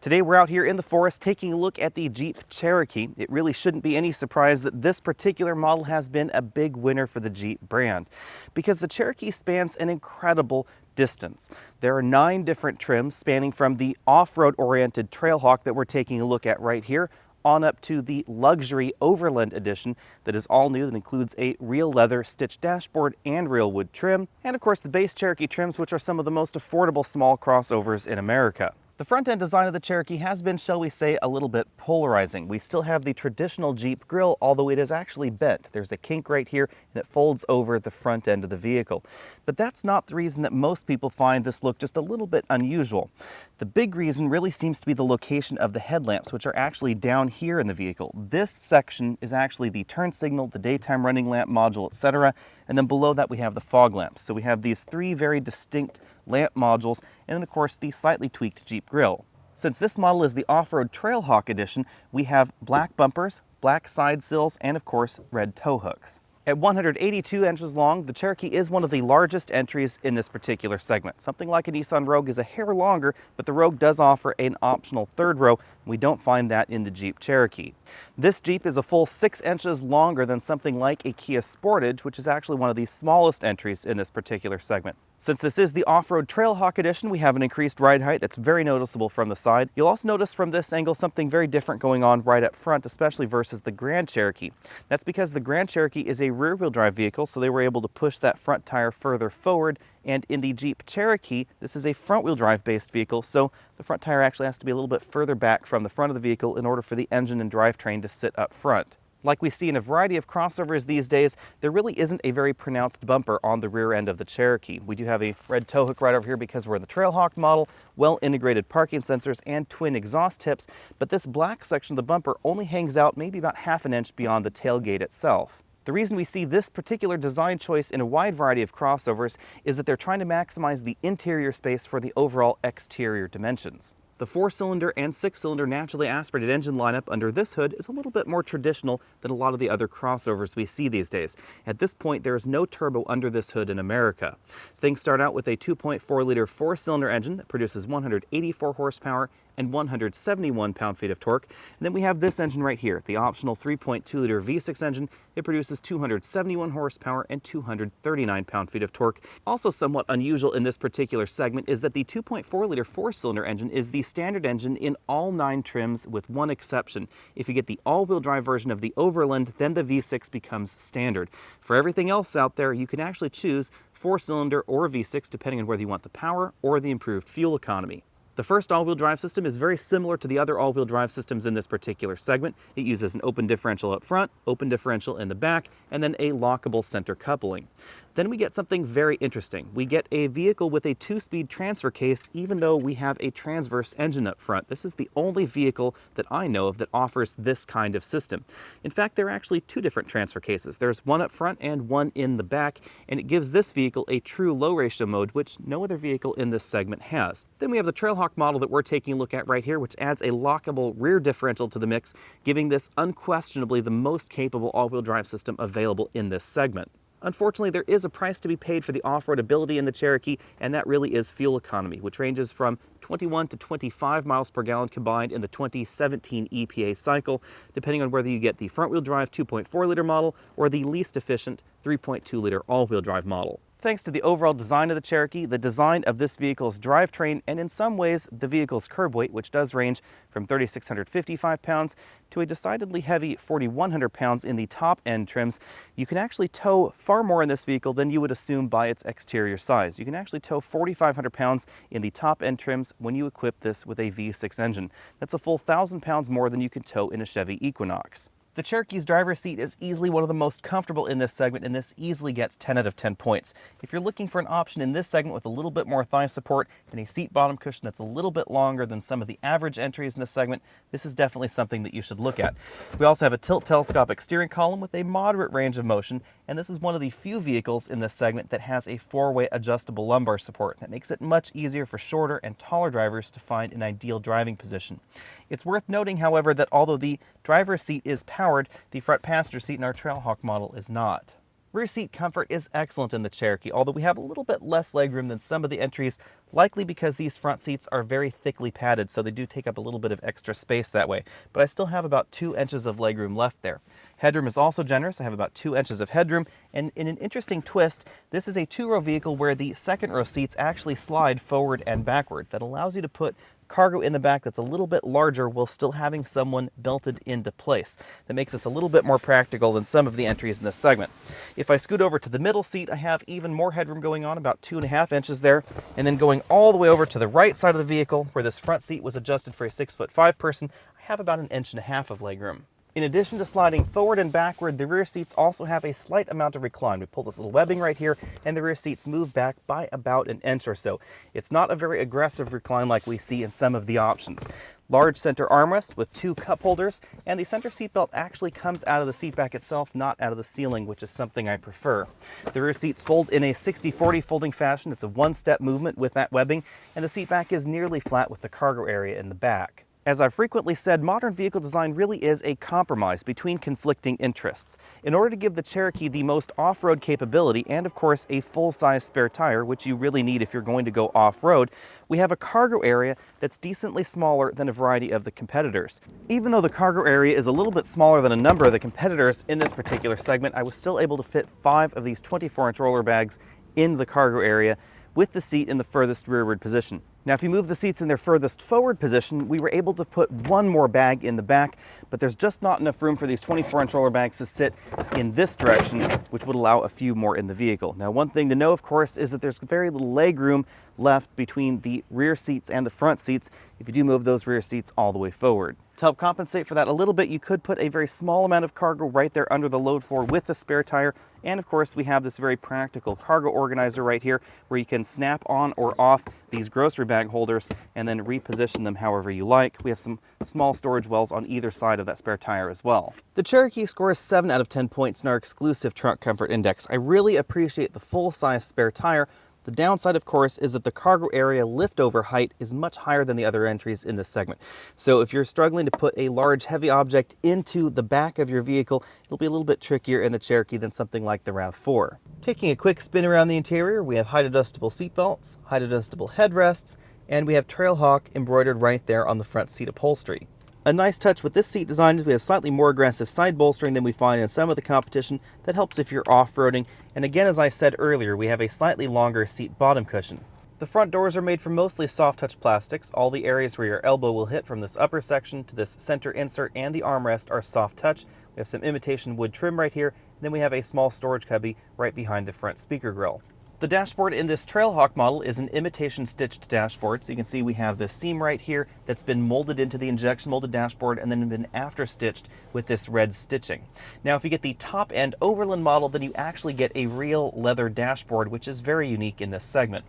Today we're out here in the forest taking a look at the Jeep Cherokee. It really shouldn't be any surprise that this particular model has been a big winner for the Jeep brand because the Cherokee spans an incredible distance. There are 9 different trims spanning from the off-road oriented Trailhawk that we're taking a look at right here on up to the luxury Overland edition that is all new, that includes a real leather stitched dashboard and real wood trim, and of course the base Cherokee trims, which are some of the most affordable small crossovers in America. The front-end design of the Cherokee has been, shall we say, a little bit polarizing. We still have the traditional Jeep grille, although it is actually bent. There's a kink right here, and it folds over the front end of the vehicle. But that's not the reason that most people find this look just a little bit unusual. The big reason really seems to be the location of the headlamps, which are actually down here in the vehicle. This section is actually the turn signal, the daytime running lamp module, etc. And then below that we have the fog lamps. So we have these 3 very distinct lamp modules, and then of course the slightly tweaked Jeep grille. Since this model is the off-road Trailhawk edition, we have black bumpers, black side sills, and of course red tow hooks. At 182 inches long, the Cherokee is one of the largest entries in this particular segment. Something like a Nissan Rogue is a hair longer, but the Rogue does offer an optional 3rd row. We don't find that in the Jeep Cherokee. This Jeep is a full 6 inches longer than something like a Kia Sportage, which is actually one of the smallest entries in this particular segment. Since this is the off-road Trailhawk edition, we have an increased ride height that's very noticeable from the side. You'll also notice from this angle something very different going on right up front, especially versus the Grand Cherokee. That's because the Grand Cherokee is a rear-wheel drive vehicle, so they were able to push that front tire further forward. And in the Jeep Cherokee, this is a front-wheel drive based vehicle, so the front tire actually has to be a little bit further back from the front of the vehicle in order for the engine and drivetrain to sit up front. Like we see in a variety of crossovers these days, there really isn't a very pronounced bumper on the rear end of the Cherokee. We do have a red tow hook right over here because we're in the Trailhawk model, well-integrated parking sensors, and twin exhaust tips, but this black section of the bumper only hangs out maybe about ½ an inch beyond the tailgate itself. The reason we see this particular design choice in a wide variety of crossovers is that they're trying to maximize the interior space for the overall exterior dimensions. The 4-cylinder and 6-cylinder naturally aspirated engine lineup under this hood is a little bit more traditional than a lot of the other crossovers we see these days. At this point, there is no turbo under this hood in America. Things start out with a 2.4-liter 4-cylinder engine that produces 184 horsepower and 171 pound-feet of torque. And then we have this engine right here, the optional 3.2-liter V6 engine. It produces 271 horsepower and 239 pound-feet of torque. Also somewhat unusual in this particular segment is that the 2.4-liter 4-cylinder engine is the standard engine in all 9 trims with one exception. If you get the all-wheel drive version of the Overland, then the V6 becomes standard. For everything else out there, you can actually choose 4-cylinder or V6 depending on whether you want the power or the improved fuel economy. The first all-wheel drive system is very similar to the other all-wheel drive systems in this particular segment. It uses an open differential up front, open differential in the back, and then a lockable center coupling. Then we get something very interesting. We get a vehicle with a 2-speed transfer case, even though we have a transverse engine up front. This is the only vehicle that I know of that offers this kind of system. In fact, there are actually 2 different transfer cases. There's one up front and one in the back, and it gives this vehicle a true low ratio mode, which no other vehicle in this segment has. Then we have the Trailhawk model that we're taking a look at right here, which adds a lockable rear differential to the mix, giving this unquestionably the most capable all-wheel drive system available in this segment. Unfortunately, there is a price to be paid for the off-road ability in the Cherokee, and that really is fuel economy, which ranges from 21 to 25 miles per gallon combined in the 2017 EPA cycle, depending on whether you get the front-wheel drive 2.4-liter model or the least efficient 3.2-liter all-wheel drive model. Thanks to the overall design of the Cherokee, the design of this vehicle's drivetrain, and in some ways the vehicle's curb weight, which does range from 3,655 pounds to a decidedly heavy 4,100 pounds in the top-end trims, you can actually tow far more in this vehicle than you would assume by its exterior size. You can actually tow 4,500 pounds in the top-end trims when you equip this with a V6 engine. That's a full 1,000 pounds more than you can tow in a Chevy Equinox. The Cherokee's driver's seat is easily one of the most comfortable in this segment, and this easily gets 10 out of 10 points. If you're looking for an option in this segment with a little bit more thigh support and a seat bottom cushion that's a little bit longer than some of the average entries in this segment, this is definitely something that you should look at. We also have a tilt telescopic steering column with a moderate range of motion, and this is one of the few vehicles in this segment that has a 4-way adjustable lumbar support. That makes it much easier for shorter and taller drivers to find an ideal driving position. It's worth noting, however, that although the driver's seat is powered, the front passenger seat in our Trailhawk model is not. Rear seat comfort is excellent in the Cherokee, although we have a little bit less legroom than some of the entries, likely because these front seats are very thickly padded, so they do take up a little bit of extra space that way. But I still have about 2 inches of legroom left there. Headroom is also generous. I have about 2 inches of headroom, and in an interesting twist, this is a 2-row vehicle where the second row seats actually slide forward and backward. That allows you to put cargo in the back that's a little bit larger while still having someone belted into place. That makes us a little bit more practical than some of the entries in this segment. If I scoot over to the middle seat, I have even more headroom going on, about 2.5 inches there, and then going all the way over to the right side of the vehicle where this front seat was adjusted for a 6'5" person, I have about 1.5 inches of legroom. In addition to sliding forward and backward, the rear seats also have a slight amount of recline. We pull this little webbing right here, and the rear seats move back by about 1 inch or so. It's not a very aggressive recline like we see in some of the options. Large center armrests with 2 cup holders, and the center seat belt actually comes out of the seat back itself, not out of the ceiling, which is something I prefer. The rear seats fold in a 60-40 folding fashion. It's a one-step movement with that webbing, and the seat back is nearly flat with the cargo area in the back. As I've frequently said, modern vehicle design really is a compromise between conflicting interests. In order to give the Cherokee the most off-road capability and, of course, a full-size spare tire, which you really need if you're going to go off-road, we have a cargo area that's decently smaller than a variety of the competitors. Even though the cargo area is a little bit smaller than a number of the competitors in this particular segment, I was still able to fit 5 of these 24-inch roller bags in the cargo area with the seat in the furthest rearward position. Now, if you move the seats in their furthest forward position, we were able to put 1 more bag in the back, but there's just not enough room for these 24-inch roller bags to sit in this direction, which would allow a few more in the vehicle. Now, one thing to know, of course, is that there's very little leg room left between the rear seats and the front seats if you do move those rear seats all the way forward. To help compensate for that a little bit, you could put a very small amount of cargo right there under the load floor with the spare tire. And of course, we have this very practical cargo organizer right here where you can snap on or off these grocery bag holders and then reposition them however you like. We have some small storage wells on either side of that spare tire as well. The Cherokee scores 7 out of 10 points in our exclusive Trunk Comfort Index. I really appreciate the full-size spare tire. The downside, of course, is that the cargo area liftover height is much higher than the other entries in this segment. So if you're struggling to put a large, heavy object into the back of your vehicle, it'll be a little bit trickier in the Cherokee than something like the RAV4. Taking a quick spin around the interior, we have height adjustable seat belts, height adjustable headrests, and we have Trailhawk embroidered right there on the front seat upholstery. A nice touch with this seat design is we have slightly more aggressive side bolstering than we find in some of the competition. That helps if you're off-roading. And again, as I said earlier, we have a slightly longer seat bottom cushion. The front doors are made from mostly soft touch plastics. All the areas where your elbow will hit from this upper section to this center insert and the armrest are soft touch. We have some imitation wood trim right here. And then we have a small storage cubby right behind the front speaker grille. The dashboard in this Trailhawk model is an imitation stitched dashboard. So you can see we have this seam right here that's been molded into the injection molded dashboard and then been after stitched with this red stitching. Now, if you get the top end Overland model, then you actually get a real leather dashboard, which is very unique in this segment.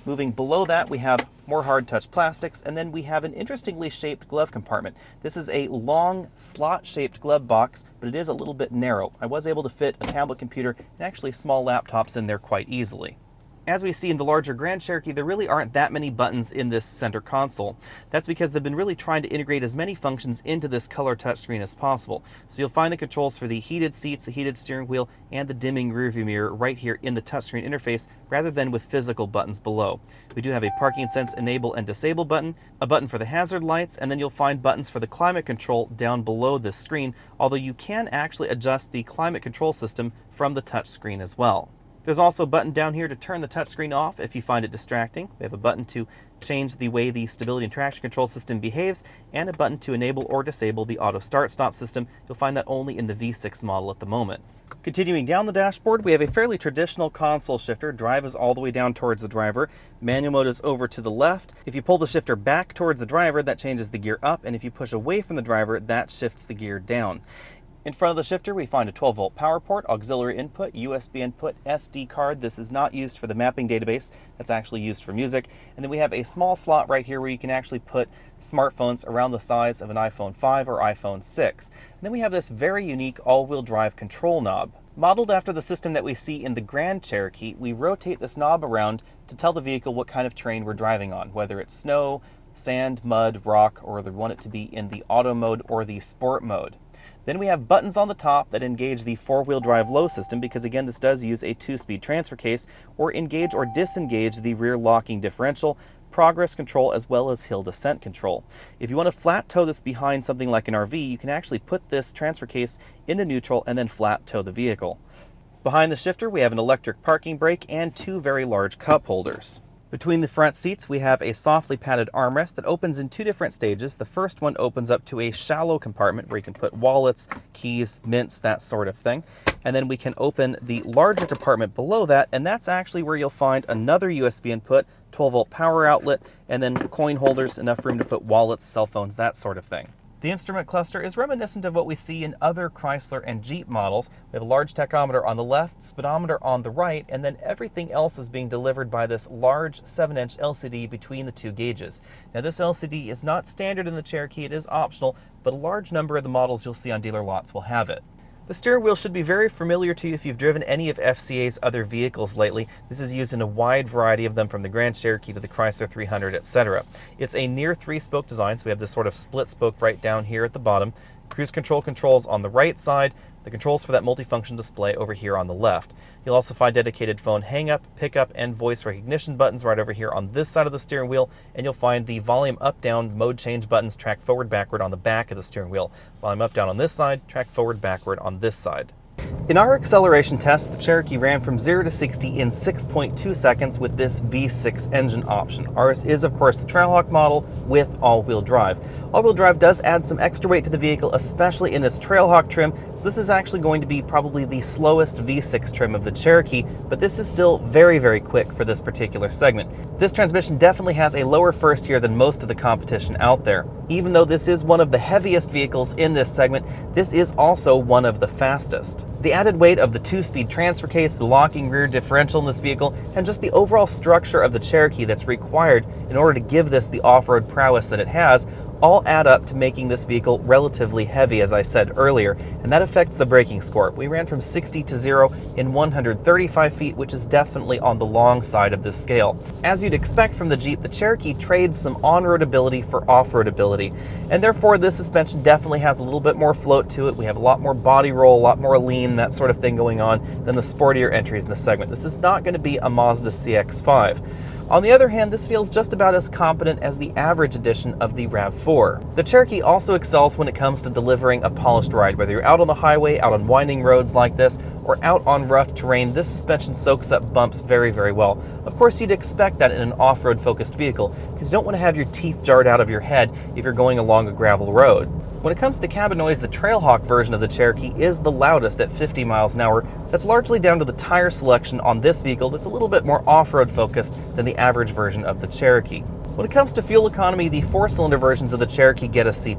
Moving below that, we have more hard touch plastics, and then we have an interestingly shaped glove compartment. This is a long slot shaped glove box, but it is a little bit narrow. I was able to fit a tablet computer and actually small laptops in there quite easily. As we see in the larger Grand Cherokee, there really aren't that many buttons in this center console. That's because they've been really trying to integrate as many functions into this color touchscreen as possible. So you'll find the controls for the heated seats, the heated steering wheel, and the dimming rearview mirror right here in the touchscreen interface, rather than with physical buttons below. We do have a parking sense enable and disable button, a button for the hazard lights, and then you'll find buttons for the climate control down below this screen, although you can actually adjust the climate control system from the touchscreen as well. There's also a button down here to turn the touchscreen off if you find it distracting. We have a button to change the way the stability and traction control system behaves, and a button to enable or disable the auto start-stop system. You'll find that only in the V6 model at the moment. Continuing down the dashboard, we have a fairly traditional console shifter. Drive is all the way down towards the driver. Manual mode is over to the left. If you pull the shifter back towards the driver, that changes the gear up, and if you push away from the driver, that shifts the gear down. In front of the shifter, we find a 12-volt power port, auxiliary input, USB input, SD card. This is not used for the mapping database. That's actually used for music. And then we have a small slot right here where you can actually put smartphones around the size of an iPhone 5 or iPhone 6. And then we have this very unique all-wheel drive control knob. Modeled after the system that we see in the Grand Cherokee, we rotate this knob around to tell the vehicle what kind of terrain we're driving on, whether it's snow, sand, mud, rock, or we want it to be in the auto mode or the sport mode. Then we have buttons on the top that engage the four-wheel drive low system, because again this does use a 2-speed transfer case, or engage or disengage the rear locking differential, progress control, as well as hill descent control. If you want to flat tow this behind something like an RV, you can actually put this transfer case into neutral and then flat tow the vehicle. Behind the shifter we have an electric parking brake and 2 very large cup holders. Between the front seats, we have a softly padded armrest that opens in 2 different stages. The first one opens up to a shallow compartment where you can put wallets, keys, mints, that sort of thing. And then we can open the larger compartment below that, and that's actually where you'll find another USB input, 12-volt power outlet, and then coin holders, enough room to put wallets, cell phones, that sort of thing. The instrument cluster is reminiscent of what we see in other Chrysler and Jeep models. We have a large tachometer on the left, speedometer on the right, and then everything else is being delivered by this large 7-inch LCD between the 2 gauges. Now this LCD is not standard in the Cherokee, it is optional, but a large number of the models you'll see on dealer lots will have it. The steering wheel should be very familiar to you if you've driven any of FCA's other vehicles lately. This is used in a wide variety of them, from the Grand Cherokee to the Chrysler 300, etc. It's a near 3-spoke design, so we have this sort of split spoke right down here at the bottom. Cruise control controls on the right side, the controls for that multifunction display over here on the left. You'll also find dedicated phone hang-up, pickup, and voice recognition buttons right over here on this side of the steering wheel, and you'll find the volume up-down mode change buttons track forward-backward on the back of the steering wheel. Volume up-down on this side, track forward-backward on this side. In our acceleration tests, the Cherokee ran from 0 to 60 in 6.2 seconds with this V6 engine option. Ours is, of course, the Trailhawk model with all-wheel drive. All-wheel drive does add some extra weight to the vehicle, especially in this Trailhawk trim, so this is actually going to be probably the slowest V6 trim of the Cherokee, but this is still very, very quick for this particular segment. This transmission definitely has a lower first gear than most of the competition out there. Even though this is one of the heaviest vehicles in this segment, this is also one of the fastest. The added weight of the 2-speed transfer case, the locking rear differential in this vehicle, and just the overall structure of the Cherokee that's required in order to give this the off-road prowess that it has, all add up to making this vehicle relatively heavy, as I said earlier, and that affects the braking score. We ran from 60 to 0 in 135 feet, which is definitely on the long side of this scale. As you'd expect from the Jeep, the Cherokee trades some on-road ability for off-road ability, and therefore this suspension definitely has a little bit more float to it. We have a lot more body roll, a lot more lean, that sort of thing going on than the sportier entries in the segment. This is not going to be a Mazda CX-5. On the other hand, this feels just about as competent as the average edition of the RAV4. The Cherokee also excels when it comes to delivering a polished ride. Whether you're out on the highway, out on winding roads like this, or out on rough terrain, this suspension soaks up bumps very, very well. Of course, you'd expect that in an off-road focused vehicle, because you don't want to have your teeth jarred out of your head if you're going along a gravel road. When it comes to cabin noise, the Trailhawk version of the Cherokee is the loudest at 50 miles an hour. That's largely down to the tire selection on this vehicle that's a little bit more off-road focused than the average version of the Cherokee. When it comes to fuel economy, the 4-cylinder versions of the Cherokee get a C+.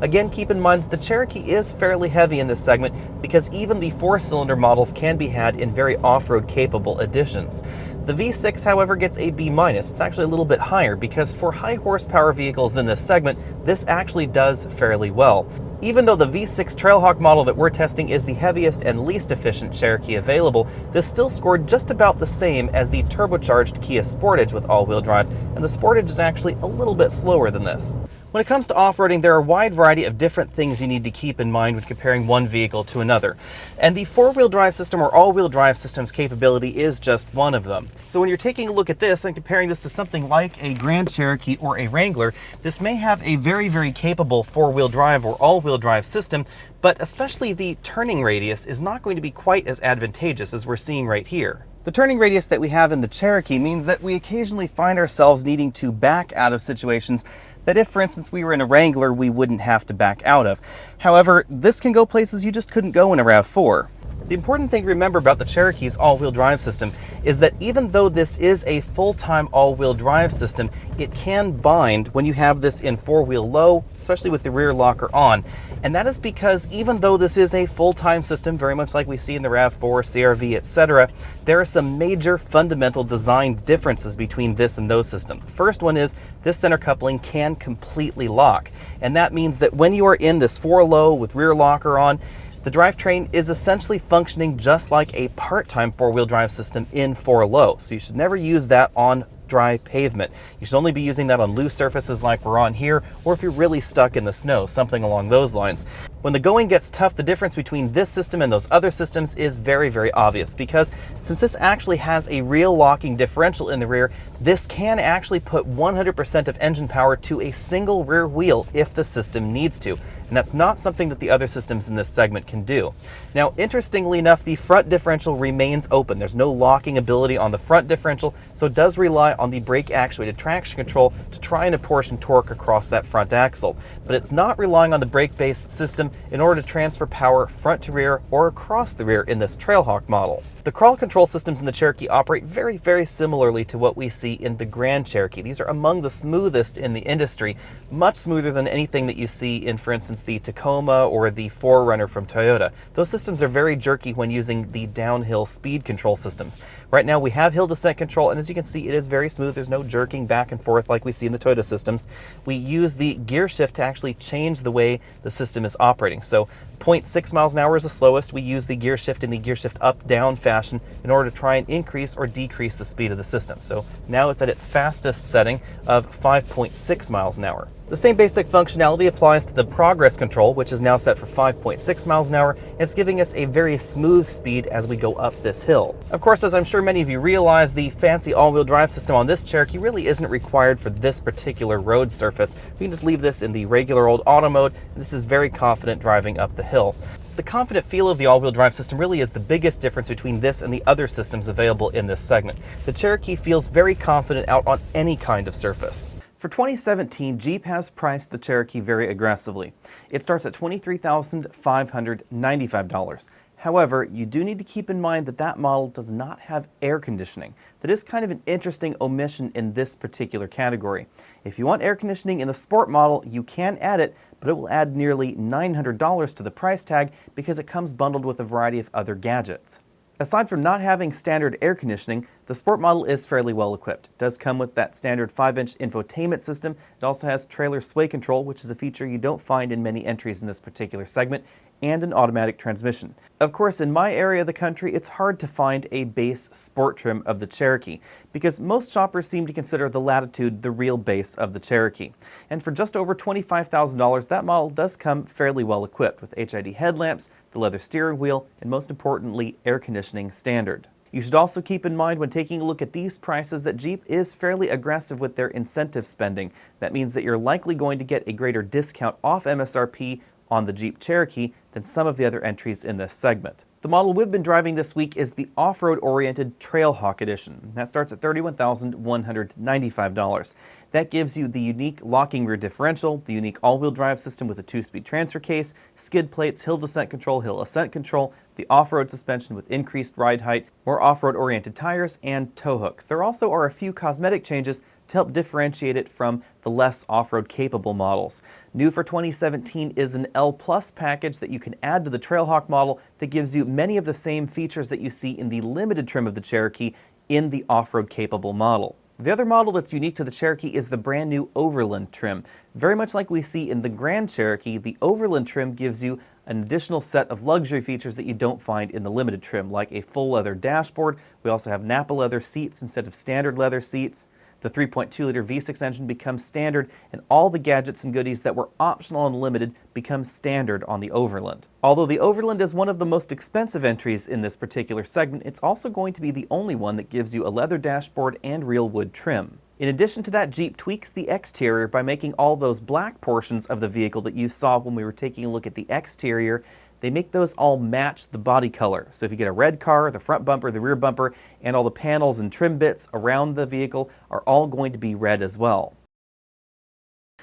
Again, keep in mind that the Cherokee is fairly heavy in this segment, because even the 4-cylinder models can be had in very off-road capable editions. The V6, however, gets a B-. It's actually a little bit higher, because for high horsepower vehicles in this segment, this actually does fairly well. Even though the V6 Trailhawk model that we're testing is the heaviest and least efficient Cherokee available, this still scored just about the same as the turbocharged Kia Sportage with all-wheel drive, and the Sportage is actually a little bit slower than this. When it comes to off-roading, there are a wide variety of different things you need to keep in mind when comparing one vehicle to another. And the four-wheel drive system or all-wheel drive system's capability is just one of them. So when you're taking a look at this and comparing this to something like a Grand Cherokee or a Wrangler, this may have a very, very capable four-wheel drive or all-wheel drive system, but especially the turning radius is not going to be quite as advantageous as we're seeing right here. The turning radius that we have in the Cherokee means that we occasionally find ourselves needing to back out of situations that if, for instance, we were in a Wrangler, we wouldn't have to back out of. However, this can go places you just couldn't go in a RAV4. The important thing to remember about the Cherokee's all-wheel drive system is that even though this is a full-time all-wheel drive system, it can bind when you have this in four-wheel low, especially with the rear locker on. And that is because even though this is a full-time system, very much like we see in the RAV4, CRV, etc., there are some major fundamental design differences between this and those systems. The first one is this center coupling can completely lock. And that means that when you are in this four-low with rear locker on, the drivetrain is essentially functioning just like a part-time four-wheel drive system in four-low. So you should never use that on dry pavement. You should only be using that on loose surfaces like we're on here, or if you're really stuck in the snow, something along those lines. When the going gets tough, the difference between this system and those other systems is very, very obvious, because since this actually has a real locking differential in the rear, this can actually put 100% of engine power to a single rear wheel if the system needs to. And that's not something that the other systems in this segment can do. Now, interestingly enough, the front differential remains open. There's no locking ability on the front differential, so it does rely on the brake actuated traction control to try and apportion torque across that front axle. But it's not relying on the brake-based system in order to transfer power front to rear or across the rear in this Trailhawk model. The crawl control systems in the Cherokee operate very, very similarly to what we see in the Grand Cherokee. These are among the smoothest in the industry, much smoother than anything that you see in, for instance, the Tacoma or the 4Runner from Toyota. Those systems are very jerky when using the downhill speed control systems. Right now we have hill descent control, and as you can see, it is very smooth. There's no jerking back and forth like we see in the Toyota systems. We use the gear shift to actually change the way the system is operating. So 0.6 miles an hour is the slowest. We use the gear shift in the gear shift up-down fashion in order to try and increase or decrease the speed of the system. So now it's at its fastest setting of 5.6 miles an hour. The same basic functionality applies to the progress control, which is now set for 5.6 miles an hour. It's giving us a very smooth speed as we go up this hill. Of course, as I'm sure many of you realize, the fancy all-wheel drive system on this Cherokee really isn't required for this particular road surface. We can just leave this in the regular old auto mode, and this is very confident driving up the hill. The confident feel of the all-wheel drive system really is the biggest difference between this and the other systems available in this segment. The Cherokee feels very confident out on any kind of surface. For 2017, Jeep has priced the Cherokee very aggressively. It starts at $23,595. However, you do need to keep in mind that that model does not have air conditioning. That is kind of an interesting omission in this particular category. If you want air conditioning in the Sport model, you can add it, but it will add nearly $900 to the price tag because it comes bundled with a variety of other gadgets. Aside from not having standard air conditioning, the Sport model is fairly well equipped. It does come with that standard 5-inch infotainment system. It also has trailer sway control, which is a feature you don't find in many entries in this particular segment, and an automatic transmission. Of course, in my area of the country, it's hard to find a base sport trim of the Cherokee, because most shoppers seem to consider the Latitude the real base of the Cherokee. And for just over $25,000, that model does come fairly well equipped with HID headlamps, the leather steering wheel, and most importantly, air conditioning standard. You should also keep in mind when taking a look at these prices that Jeep is fairly aggressive with their incentive spending. That means that you're likely going to get a greater discount off MSRP on the Jeep Cherokee than some of the other entries in this segment. The model we've been driving this week is the off-road oriented Trailhawk edition. That starts at $31,195. That gives you the unique locking rear differential, the unique all-wheel drive system with a 2-speed transfer case, skid plates, hill descent control, hill ascent control, the off-road suspension with increased ride height, more off-road oriented tires, and tow hooks. There also are a few cosmetic changes to help differentiate it from the less off-road capable models. New for 2017 is an L Plus package that you can add to the Trailhawk model that gives you many of the same features that you see in the limited trim of the Cherokee in the off-road capable model. The other model that's unique to the Cherokee is the brand new Overland Trim. Very much like we see in the Grand Cherokee, the Overland Trim gives you an additional set of luxury features that you don't find in the limited trim, like a full leather dashboard. We also have Napa leather seats instead of standard leather seats. The 3.2-liter V6 engine becomes standard, and all the gadgets and goodies that were optional on the Limited become standard on the Overland. Although the Overland is one of the most expensive entries in this particular segment, it's also going to be the only one that gives you a leather dashboard and real wood trim. In addition to that, Jeep tweaks the exterior by making all those black portions of the vehicle that you saw when we were taking a look at the exterior. They make those all match the body color. So if you get a red car, the front bumper, the rear bumper, and all the panels and trim bits around the vehicle are all going to be red as well.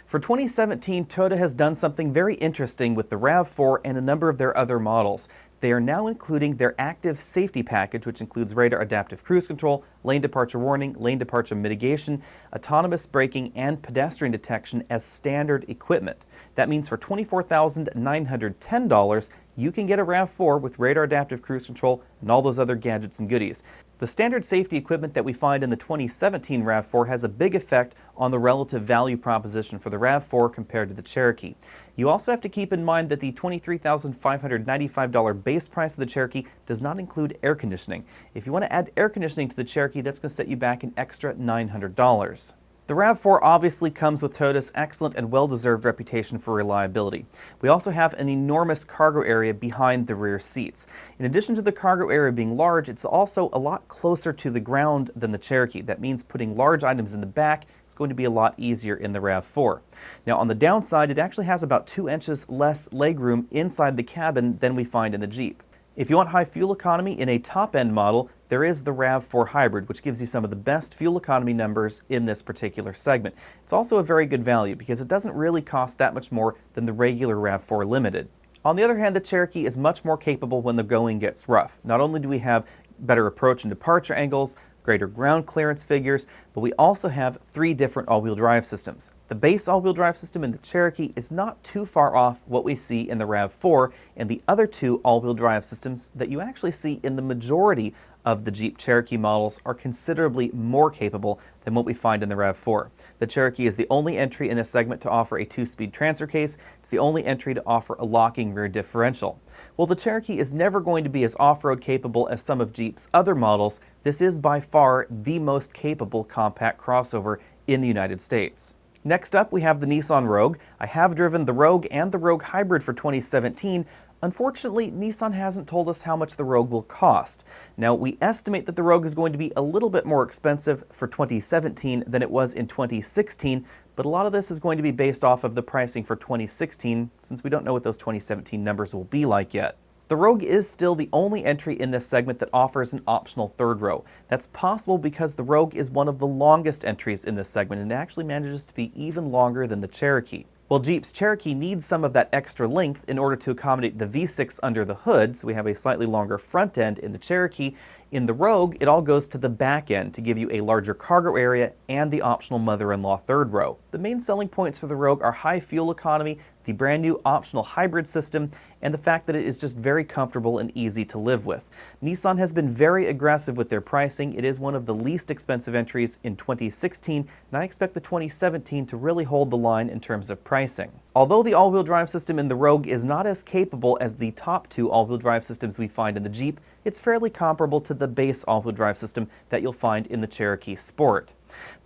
For 2017, Toyota has done something very interesting with the RAV4 and a number of their other models. They are now including their active safety package, which includes radar adaptive cruise control, lane departure warning, lane departure mitigation, autonomous braking, and pedestrian detection as standard equipment. That means for $24,910, you can get a RAV4 with radar adaptive cruise control and all those other gadgets and goodies. The standard safety equipment that we find in the 2017 RAV4 has a big effect on the relative value proposition for the RAV4 compared to the Cherokee. You also have to keep in mind that the $23,595 base price of the Cherokee does not include air conditioning. If you want to add air conditioning to the Cherokee, that's going to set you back an extra $900. The RAV4 obviously comes with Toyota's excellent and well-deserved reputation for reliability. We also have an enormous cargo area behind the rear seats. In addition to the cargo area being large, it's also a lot closer to the ground than the Cherokee. That means putting large items in the back is going to be a lot easier in the RAV4. Now on the downside, it actually has about 2 inches less legroom inside the cabin than we find in the Jeep. If you want high fuel economy in a top-end model, there is the RAV4 Hybrid, which gives you some of the best fuel economy numbers in this particular segment. It's also a very good value because it doesn't really cost that much more than the regular RAV4 Limited. On the other hand, the Cherokee is much more capable when the going gets rough. Not only do we have better approach and departure angles, greater ground clearance figures, but we also have 3 different all-wheel drive systems. The base all-wheel drive system in the Cherokee is not too far off what we see in the RAV4 and the other 2 all-wheel drive systems that you actually see in the majority of the Jeep Cherokee models are considerably more capable than what we find in the RAV4. The Cherokee is the only entry in this segment to offer a 2-speed transfer case. It's the only entry to offer a locking rear differential. While the Cherokee is never going to be as off-road capable as some of Jeep's other models, this is by far the most capable compact crossover in the United States. Next up, we have the Nissan Rogue. I have driven the Rogue and the Rogue Hybrid for 2017. Unfortunately, Nissan hasn't told us how much the Rogue will cost. Now, we estimate that the Rogue is going to be a little bit more expensive for 2017 than it was in 2016, but a lot of this is going to be based off of the pricing for 2016, since we don't know what those 2017 numbers will be like yet. The Rogue is still the only entry in this segment that offers an optional third row. That's possible because the Rogue is one of the longest entries in this segment and it actually manages to be even longer than the Cherokee. Well, Jeep's Cherokee needs some of that extra length in order to accommodate the V6 under the hood, so we have a slightly longer front end in the Cherokee. In the Rogue, it all goes to the back end to give you a larger cargo area and the optional mother-in-law third row. The main selling points for the Rogue are high fuel economy, the brand new optional hybrid system, and the fact that it is just very comfortable and easy to live with. Nissan has been very aggressive with their pricing. It is one of the least expensive entries in 2016, and I expect the 2017 to really hold the line in terms of pricing. Although the all-wheel drive system in the Rogue is not as capable as the top 2 all-wheel drive systems we find in the Jeep, it's fairly comparable to the base all-wheel drive system that you'll find in the Cherokee Sport.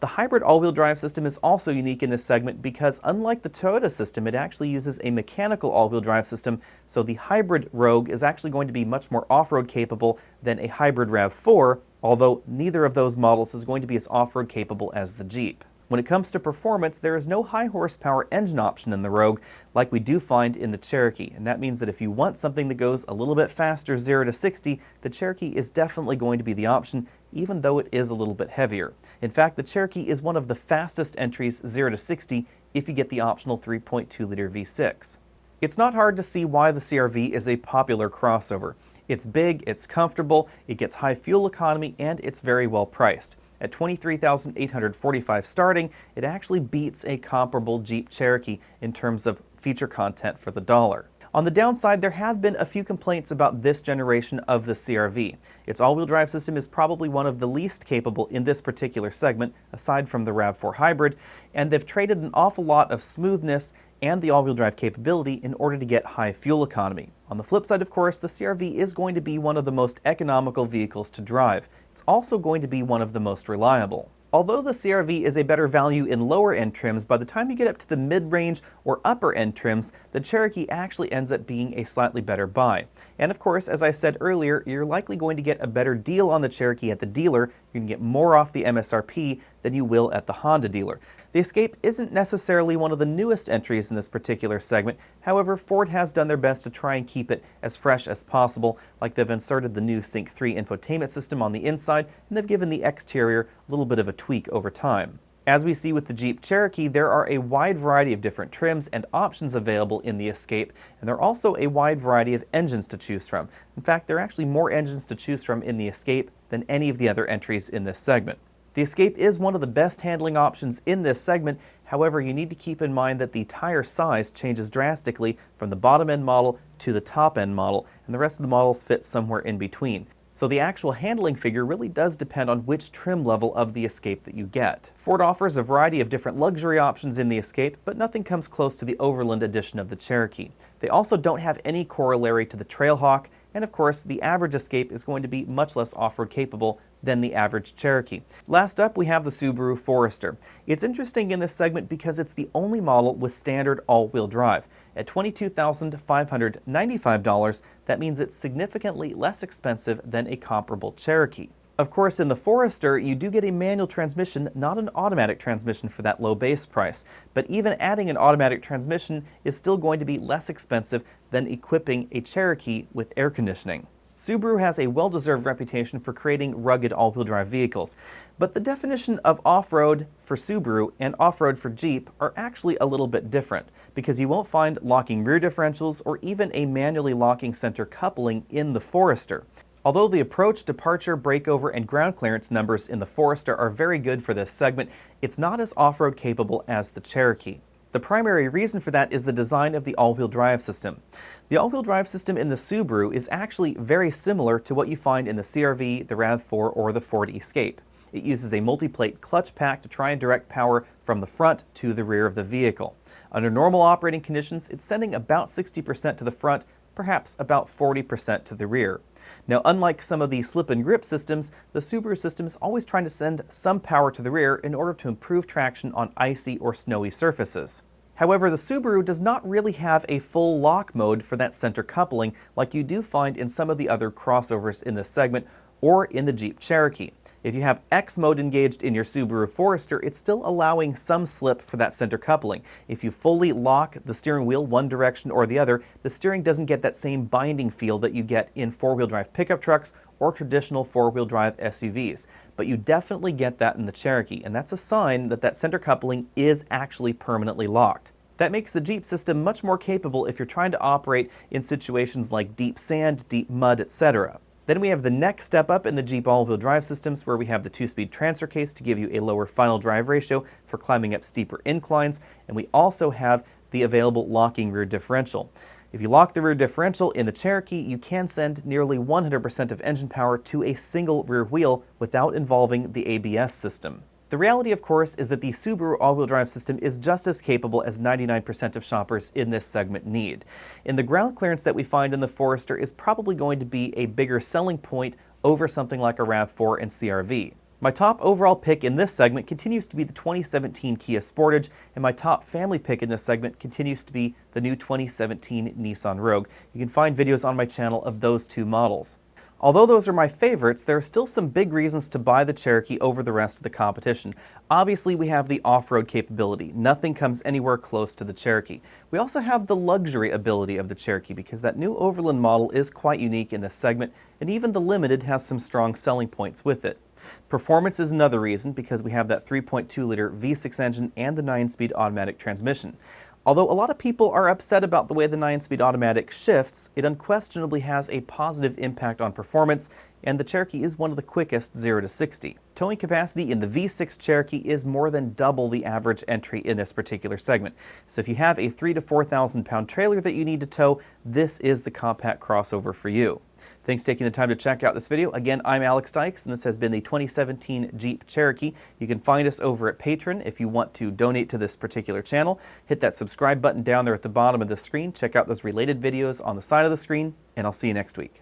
The hybrid all-wheel drive system is also unique in this segment because unlike the Toyota system, it actually uses a mechanical all-wheel drive system, so the hybrid Rogue is actually going to be much more off-road capable than a hybrid RAV4, although neither of those models is going to be as off-road capable as the Jeep. When it comes to performance, there is no high horsepower engine option in the Rogue like we do find in the Cherokee, and that means that if you want something that goes a little bit faster 0 to 60, the Cherokee is definitely going to be the option, even though it is a little bit heavier. In fact, the Cherokee is one of the fastest entries 0 to 60 if you get the optional 3.2-liter V6. It's not hard to see why the CR-V is a popular crossover. It's big, it's comfortable, it gets high fuel economy, and it's very well priced. At $23,845 starting, it actually beats a comparable Jeep Cherokee in terms of feature content for the dollar. On the downside, there have been a few complaints about this generation of the CR-V. Its all-wheel drive system is probably one of the least capable in this particular segment, aside from the RAV4 Hybrid, and they've traded an awful lot of smoothness and the all-wheel drive capability in order to get high fuel economy. On the flip side, of course, the CR-V is going to be one of the most economical vehicles to drive. It's also going to be one of the most reliable. Although the CR-V is a better value in lower-end trims, by the time you get up to the mid-range or upper-end trims, the Cherokee actually ends up being a slightly better buy. And of course, as I said earlier, you're likely going to get a better deal on the Cherokee at the dealer. You can get more off the MSRP than you will at the Honda dealer. The Escape isn't necessarily one of the newest entries in this particular segment. However, Ford has done their best to try and keep it as fresh as possible, like they've inserted the new Sync 3 infotainment system on the inside, and they've given the exterior a little bit of a tweak over time. As we see with the Jeep Cherokee, there are a wide variety of different trims and options available in the Escape, and there are also a wide variety of engines to choose from. In fact, there are actually more engines to choose from in the Escape than any of the other entries in this segment. The Escape is one of the best handling options in this segment. However, you need to keep in mind that the tire size changes drastically from the bottom-end model to the top-end model, and the rest of the models fit somewhere in between. So the actual handling figure really does depend on which trim level of the Escape that you get. Ford offers a variety of different luxury options in the Escape, but nothing comes close to the Overland edition of the Cherokee. They also don't have any corollary to the Trailhawk, and of course the average Escape is going to be much less off-road capable than the average Cherokee. Last up, we have the Subaru Forester. It's interesting in this segment because it's the only model with standard all-wheel drive. At $22,595, that means it's significantly less expensive than a comparable Cherokee. Of course, in the Forester, you do get a manual transmission, not an automatic transmission for that low base price. But even adding an automatic transmission is still going to be less expensive than equipping a Cherokee with air conditioning. Subaru has a well-deserved reputation for creating rugged all-wheel drive vehicles, but the definition of off-road for Subaru and off-road for Jeep are actually a little bit different, because you won't find locking rear differentials or even a manually locking center coupling in the Forester. Although the approach, departure, breakover, and ground clearance numbers in the Forester are very good for this segment, it's not as off-road capable as the Cherokee. The primary reason for that is the design of the all-wheel drive system. The all-wheel drive system in the Subaru is actually very similar to what you find in the CR-V, the RAV4, or the Ford Escape. It uses a multi-plate clutch pack to try and direct power from the front to the rear of the vehicle. Under normal operating conditions, it's sending about 60% to the front, perhaps about 40% to the rear. Now, unlike some of the slip and grip systems, the Subaru system is always trying to send some power to the rear in order to improve traction on icy or snowy surfaces. However, the Subaru does not really have a full lock mode for that center coupling like you do find in some of the other crossovers in this segment or in the Jeep Cherokee. If you have X mode engaged in your Subaru Forester, it's still allowing some slip for that center coupling. If you fully lock the steering wheel one direction or the other, the steering doesn't get that same binding feel that you get in four-wheel drive pickup trucks or traditional four-wheel drive SUVs. But you definitely get that in the Cherokee, and that's a sign that that center coupling is actually permanently locked. That makes the Jeep system much more capable if you're trying to operate in situations like deep sand, deep mud, etc. Then we have the next step up in the Jeep all-wheel drive systems, where we have the 2-speed transfer case to give you a lower final drive ratio for climbing up steeper inclines, and we also have the available locking rear differential. If you lock the rear differential in the Cherokee, you can send nearly 100% of engine power to a single rear wheel without involving the ABS system. The reality, of course, is that the Subaru all-wheel drive system is just as capable as 99% of shoppers in this segment need. And the ground clearance that we find in the Forester is probably going to be a bigger selling point over something like a RAV4 and CR-V. My top overall pick in this segment continues to be the 2017 Kia Sportage, and my top family pick in this segment continues to be the new 2017 Nissan Rogue. You can find videos on my channel of those two models. Although those are my favorites, there are still some big reasons to buy the Cherokee over the rest of the competition. Obviously, we have the off-road capability. Nothing comes anywhere close to the Cherokee. We also have the luxury ability of the Cherokee, because that new Overland model is quite unique in this segment, and even the Limited has some strong selling points with it. Performance is another reason, because we have that 3.2-liter V6 engine and the 9-speed automatic transmission. Although a lot of people are upset about the way the 9-speed automatic shifts, it unquestionably has a positive impact on performance, and the Cherokee is one of the quickest 0 to 60. Towing capacity in the V6 Cherokee is more than double the average entry in this particular segment. So if you have a 3,000 to 4,000 pound trailer that you need to tow, this is the compact crossover for you. Thanks for taking the time to check out this video. Again, I'm Alex Dykes, and this has been the 2017 Jeep Cherokee. You can find us over at Patreon if you want to donate to this particular channel. Hit that subscribe button down there at the bottom of the screen. Check out those related videos on the side of the screen, and I'll see you next week.